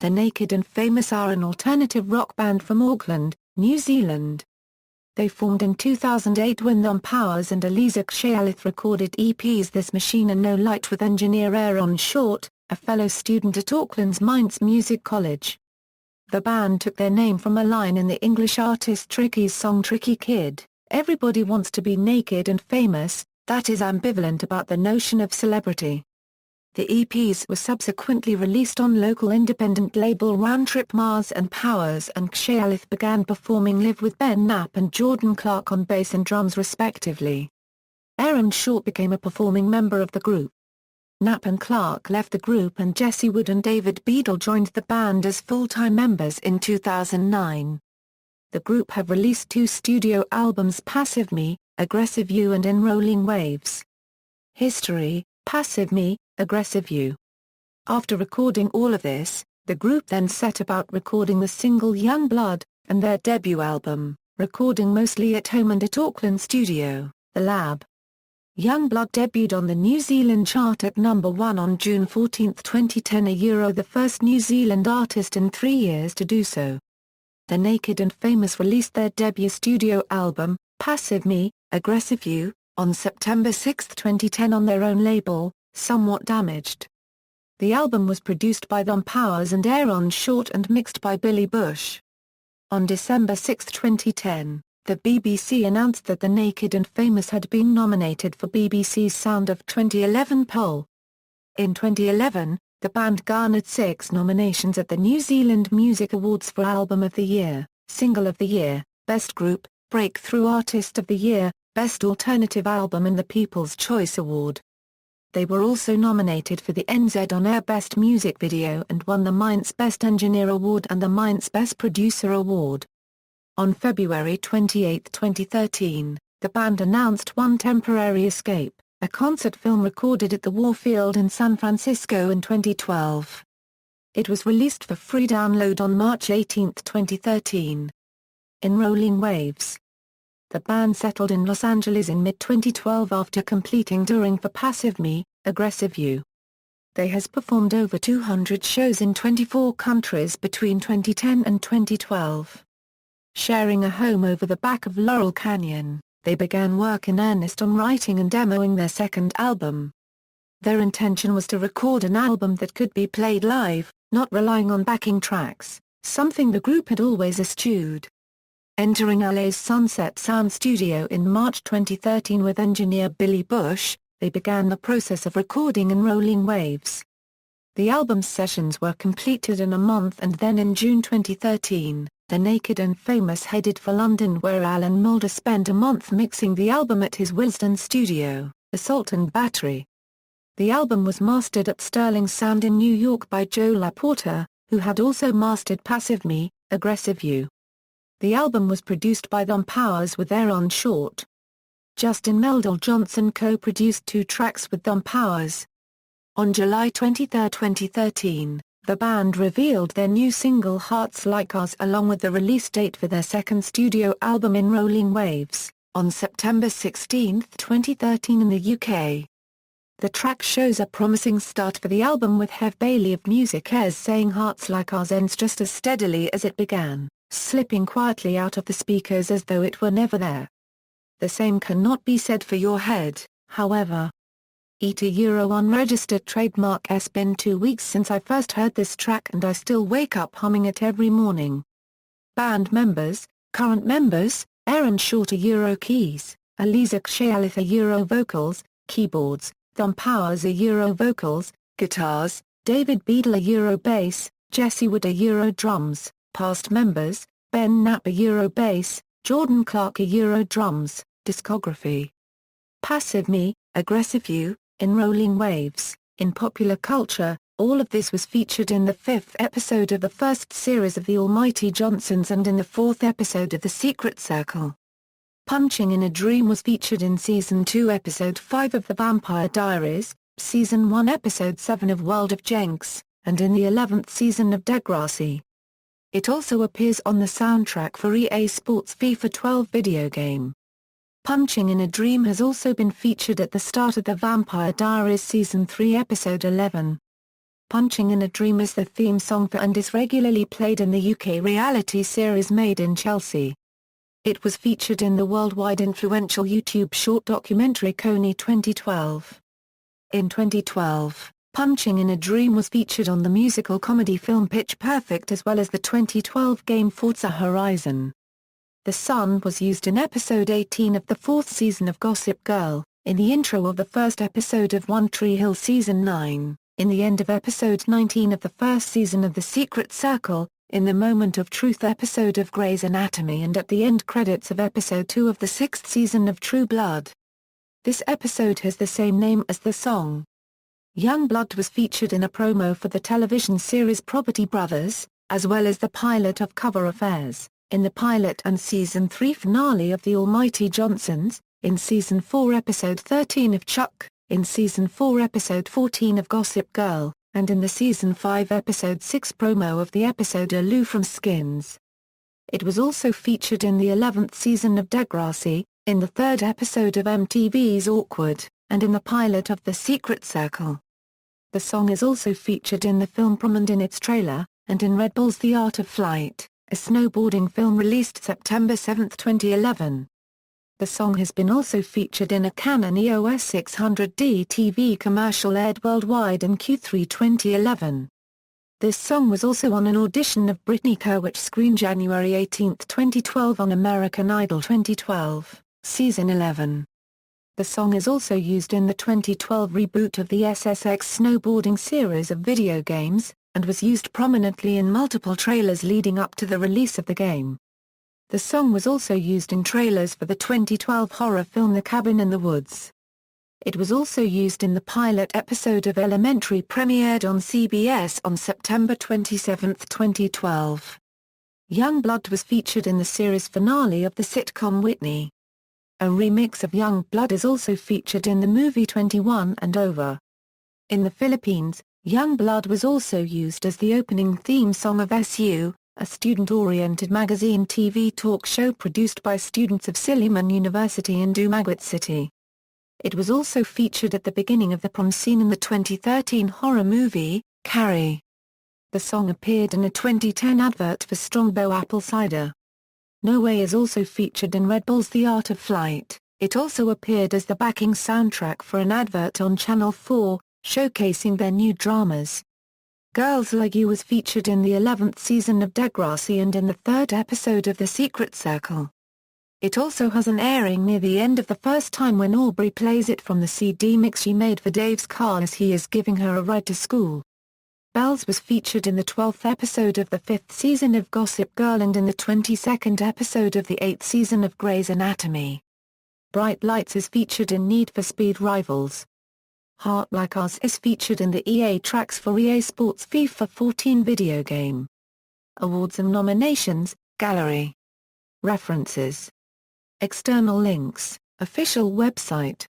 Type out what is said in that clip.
The Naked and Famous are an alternative rock band from Auckland, New Zealand. They formed in 2008 when Thom and Alisa Xayalith recorded EPs This Machine and No Light with engineer Aaron Short, a fellow student at Auckland's MAINZ Music College. The band took their name from a line in the English artist Tricky's song Tricky Kid, "Everybody wants to be naked and famous, that is ambivalent about the notion of celebrity." The EPs were subsequently released on local independent label Roundtrip Mars and Powers, and Xayalith began performing live with Ben Knapp and Jordan Clark on bass and drums respectively. Aaron Short became a performing member of the group. Knapp and Clark left the group and Jesse Wood and David Beadle joined the band as full-time members in 2009. The group have released 2 studio albums, Passive Me, Aggressive You and In Rolling Waves. History: Passive Me, Aggressive You. After recording all of this, the group then set about recording the single Young Blood, and their debut album, recording mostly at home and at Auckland studio, The Lab. Young Blood debuted on the New Zealand chart at number 1 on June 14, 2010, the first New Zealand artist in 3 years to do so. The Naked and Famous released their debut studio album, Passive Me, Aggressive You, on September 6, 2010 on their own label, Somewhat Damaged. The album was produced by Thom and Aaron Short and mixed by Billy Bush. On December 6, 2010, the BBC announced that The Naked and Famous had been nominated for BBC's Sound of 2011 poll. In 2011, the band garnered 6 nominations at the New Zealand Music Awards for Album of the Year, Single of the Year, Best Group, Breakthrough Artist of the Year, Best Alternative Album and the People's Choice Award. They were also nominated for the NZ On Air Best Music Video and won the MAINZ Best Engineer Award and the MAINZ Best Producer Award. On February 28, 2013, the band announced One Temporary Escape, a concert film recorded at the Warfield in San Francisco in 2012. It was released for free download on March 18, 2013. In Rolling Waves. The band settled in Los Angeles in mid-2012 after completing touring for Passive Me, Aggressive You. They has performed over 200 shows in 24 countries between 2010 and 2012. Sharing a home over the back of Laurel Canyon, they began work in earnest on writing and demoing their second album. Their intention was to record an album that could be played live, not relying on backing tracks, something the group had always eschewed. Entering LA's Sunset Sound Studio in March 2013 with engineer Billy Bush, they began the process of recording In Rolling Waves. The album's sessions were completed in a month, and then in June 2013, The Naked and Famous headed for London, where Alan Moulder spent a month mixing the album at his Willesden studio, Assault and Battery. The album was mastered at Sterling Sound in New York by Joe LaPorta, who had also mastered Passive Me, Aggressive You. The album was produced by Thom with Aaron Short. Justin Meldal-Johnson co-produced 2 tracks with Thom. On July 23, 2013, the band revealed their new single Hearts Like Ours along with the release date for their second studio album In Rolling Waves, on September 16, 2013 in the UK. The track shows a promising start for the album, with Hev Bailey of Music Airs saying Hearts Like Ours ends just as steadily as it began, slipping quietly out of the speakers as though it were never there. The same cannot be said for Your Head, however. Unregistered trademark. It's been 2 weeks since I first heard this track and I still wake up humming it every morning. Band current members, Aaron Short keys, Alisa Xayalith vocals, keyboards, Thom vocals, guitars, David Beadle bass, Jesse Wood drums. Past members, Ben Knapp bass, Jordan Clark drums. Discography. Passive Me, Aggressive You, In Rolling Waves. In popular culture, all of this was featured in the 5th episode of the first series of The Almighty Johnsons and in the 4th episode of The Secret Circle. Punching in a Dream was featured in Season 2 Episode 5 of The Vampire Diaries, Season 1 Episode 7 of World of Jenks, and in the 11th season of Degrassi. It also appears on the soundtrack for EA Sports FIFA 12 video game. Punching in a Dream has also been featured at the start of The Vampire Diaries Season 3 Episode 11. Punching in a Dream is the theme song for and is regularly played in the UK reality series Made in Chelsea. It was featured in the worldwide influential YouTube short documentary Coney 2012. In 2012, Punching in a Dream was featured on the musical comedy film Pitch Perfect as well as the 2012 game Forza Horizon. The song was used in episode 18 of the 4th season of Gossip Girl, in the intro of the first episode of One Tree Hill season 9, in the end of episode 19 of the first season of The Secret Circle, in the Moment of Truth episode of Grey's Anatomy and at the end credits of episode 2 of the 6th season of True Blood. This episode has the same name as the song. Youngblood was featured in a promo for the television series Property Brothers, as well as the pilot of Cover Affairs, in the pilot and season 3 finale of The Almighty Johnsons, in season 4 episode 13 of Chuck, in season 4 episode 14 of Gossip Girl, and in the season 5 episode 6 promo of the episode Lou from Skins. It was also featured in the 11th season of Degrassi, in the 3rd episode of MTV's Awkward, and in the pilot of The Secret Circle. The song is also featured in the film Prom and in its trailer, and in Red Bull's The Art of Flight, a snowboarding film released September 7, 2011. The song has been also featured in a Canon EOS 600D TV commercial aired worldwide in Q3 2011. This song was also on an audition of Brittany Kerwich screen January 18, 2012 on American Idol 2012, Season 11. The song is also used in the 2012 reboot of the SSX snowboarding series of video games, and was used prominently in multiple trailers leading up to the release of the game. The song was also used in trailers for the 2012 horror film The Cabin in the Woods. It was also used in the pilot episode of Elementary premiered on CBS on September 27, 2012. Youngblood was featured in the series finale of the sitcom Whitney. A remix of Youngblood is also featured in the movie 21 and Over. In the Philippines, Youngblood was also used as the opening theme song of SU, a student-oriented magazine TV talk show produced by students of Silliman University in Dumaguete City. It was also featured at the beginning of the prom scene in the 2013 horror movie, Carrie. The song appeared in a 2010 advert for Strongbow apple cider. No Way is also featured in Red Bull's The Art of Flight. It also appeared as the backing soundtrack for an advert on Channel 4, showcasing their new dramas. Girls Like You was featured in the 11th season of Degrassi and in the 3rd episode of The Secret Circle. It also has an airing near the end of the first time when Aubrey plays it from the CD mix she made for Dave's car as he is giving her a ride to school. Bells was featured in the 12th episode of the 5th season of Gossip Girl and in the 22nd episode of the 8th season of Grey's Anatomy. Bright Lights is featured in Need for Speed Rivals. Heart Like Ours is featured in the EA tracks for EA Sports FIFA 14 video game. Awards and nominations, Gallery. References. External links, official website.